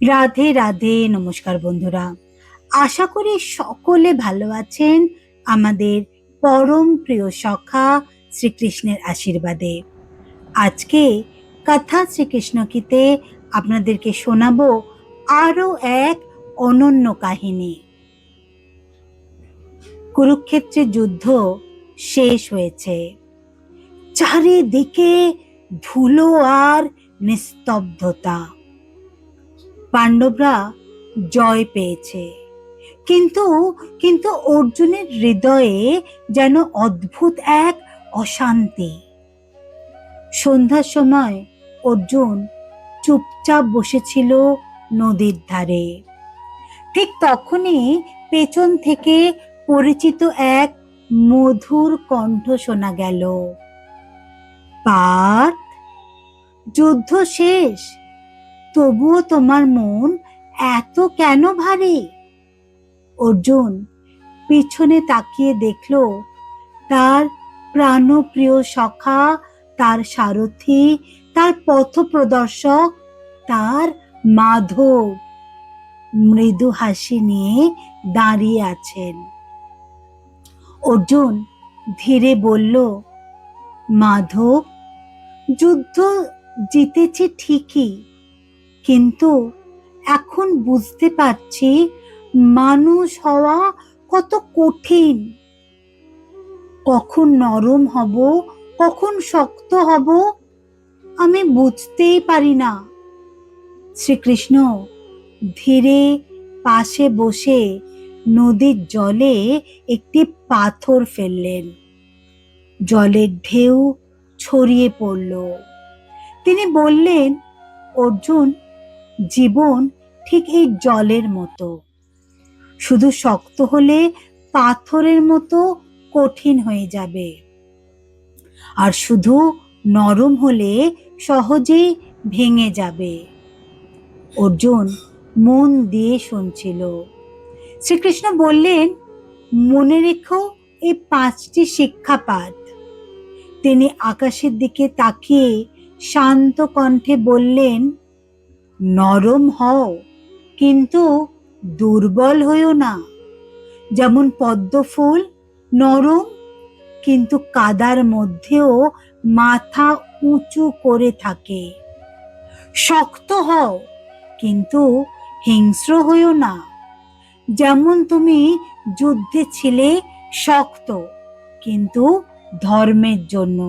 রাধে রাধে। নমস্কার বন্ধুরা, আশা করি সকলে ভালো আছেন আমাদের পরম প্রিয় সখা শ্রীকৃষ্ণের আশীর্বাদে। আজকে কথা শ্রীকৃষ্ণকিতে আপনাদেরকে শোনাবো আরো এক অনন্য কাহিনী। কুরুক্ষেত্রের যুদ্ধ শেষ হয়েছে, চারিদিকে ধুলো আর নিস্তব্ধতা। পাণ্ডবরা জয় পেয়েছে, কিন্তু কিন্তু অর্জুনের হৃদয়ে যেন অদ্ভুত এক অশান্তি। সন্ধ্যার সময় অর্জুন চুপচাপ বসেছিল নদীর ধারে। ঠিক তখনই পেছন থেকে পরিচিত এক মধুর কণ্ঠ শোনা গেল, পার্থ, যুদ্ধ শেষ, তবুও তোমার মন এত কেন ভারী? অর্জুন পিছনে তাকিয়ে দেখল তার প্রাণপ্রিয় সখা, তার সারথি, তার পথপ্রদর্শক, তার মাধব মৃদু হাসি নিয়ে দাঁড়িয়ে আছেন। অর্জুন ধীরে বলল, মাধব, যুদ্ধ জিতেছি ঠিকই, কিন্তু এখন বুঝতে পারছি মানুষ হওয়া কত কঠিন। কখন নরম হব, কখন শক্ত হব, আমি বুঝতেই পারি না। শ্রীকৃষ্ণ ধীরে পাশে বসে নদীর জলে একটি পাথর ফেললেন। জলের ঢেউ ছড়িয়ে পড়ল। তিনি বললেন, অর্জুন, জীবন ঠিক এই জলের মতো, শুধু শক্ত হলে পাথরের মতো কঠিন হয়ে যাবে, আর শুধু নরম হলে সহজেই ভেঙে যাবে। অর্জুন মন দিয়ে শুনছিল। শ্রীকৃষ্ণ বললেন, মনে রেখো এই 5টি শিক্ষাপাঠ। তিনি আকাশের দিকে তাকিয়ে শান্ত কণ্ঠে বললেন, নরম হও, কিন্তু দুর্বল হইও না। যেমন পদ্ম ফুল নরম, কিন্তু কাদার মধ্যেও মাথা উঁচু করে থাকে। শক্ত হও, কিন্তু হিংস্র হইও না। যেমন তুমি যুদ্ধে ছিলে শক্ত, কিন্তু ধর্মের জন্য।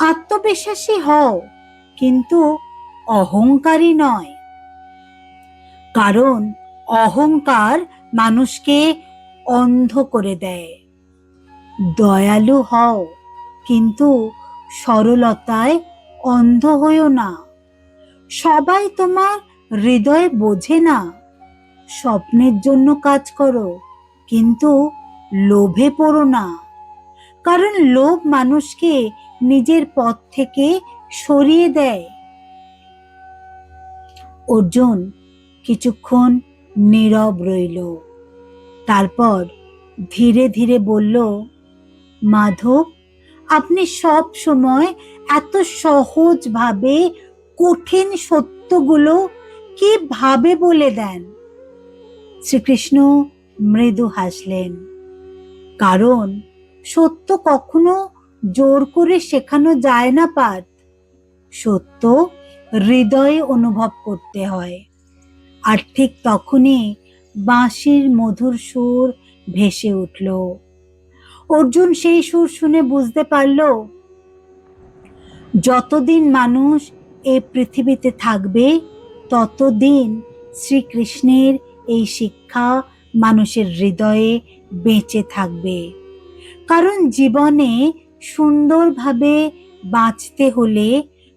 আত্মবিশ্বাসী হও, কিন্তু অহংকারী নয়, কারণ অহংকার মানুষকে অন্ধ করে দেয়। দয়ালু হও, কিন্তু সরলতায় অন্ধ হইও না। সবাই তোমার হৃদয়ে বোঝে না। স্বপ্নের জন্য কাজ করো, কিন্তু লোভে পড়ো না, কারণ লোভ মানুষকে নিজের পথ থেকে সরিয়ে দেয়। অর্জুন কিছুক্ষণ নীরব রইল, তারপর ধীরে ধীরে বলল, মাধব, আপনি সব সময় এত সহজভাবে কঠিন সত্যগুলো কিভাবে বলে দেন? শ্রীকৃষ্ণ মৃদু হাসলেন, কারণ সত্য কখনো জোর করে শেখানো যায় না পার্থ। সত্য হৃদয়ে অনুভব করতে হয়। আর ঠিক তখনই বাঁশির মধুর সুর ভেসে উঠল। অর্জুন সেই সুর শুনে বুঝতে পারল, যতদিন মানুষ এই পৃথিবীতে থাকবে ততদিন শ্রীকৃষ্ণের এই শিক্ষা মানুষের হৃদয়ে বেঁচে থাকবে। কারণ জীবনে সুন্দরভাবে বাঁচতে হলে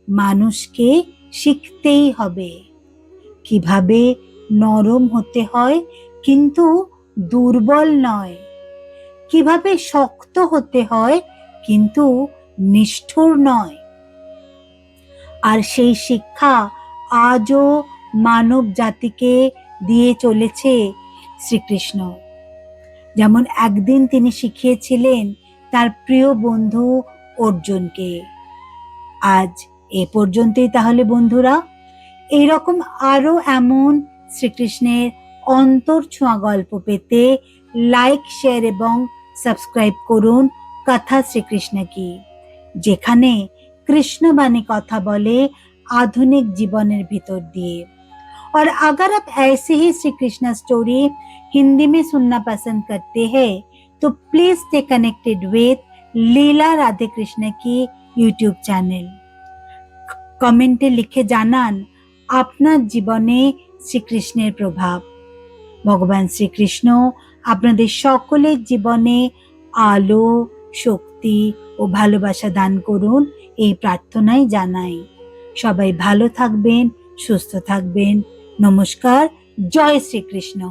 মানুষকে শিখতেই হবে কিভাবে নরম হতে হয় কিন্তু দুর্বল নয়, কিভাবে শক্ত হতে হয় কিন্তু নিষ্ঠুর নয়। আর সেই শিক্ষা আজও মানব জাতিকে দিয়ে চলেছে শ্রীকৃষ্ণ। যেমন একদিন তিনি শিখিয়েছিলেন তার প্রিয় বন্ধু অর্জুনকে। আজ এ পর্যন্তই তাহলে বন্ধুরা। এইরকম আরো এমন শ্রীকৃষ্ণের অন্তর ছোঁয়া গল্প পেতে লাইক, শেয়ার এবং সাবস্ক্রাইব করুন কথা শ্রীকৃষ্ণ কি, যেখানে কৃষ্ণবাণী কথা বলে आधुनिक जीवনের ভিতর দিয়ে। और अगर आप ऐसे ही श्री कृष्णा स्टोरी हिंदी में सुनना पसंद करते हैं तो प्लीज स्टे कनेक्टेड विद लीला राधे कृष्ण की यूट्यूब चैनल। कमेंटे लिखे জানান আপনার জীবনে শ্রীকৃষ্ণের প্রভাব। ভগবান শ্রীকৃষ্ণ আপনাদের সকলের জীবনে আলো, শক্তি ও ভালোবাসা দান করুন এই প্রার্থনাই জানাই। সবাই ভালো থাকবেন, সুস্থ থাকবেন। নমস্কার। জয় শ্রীকৃষ্ণ।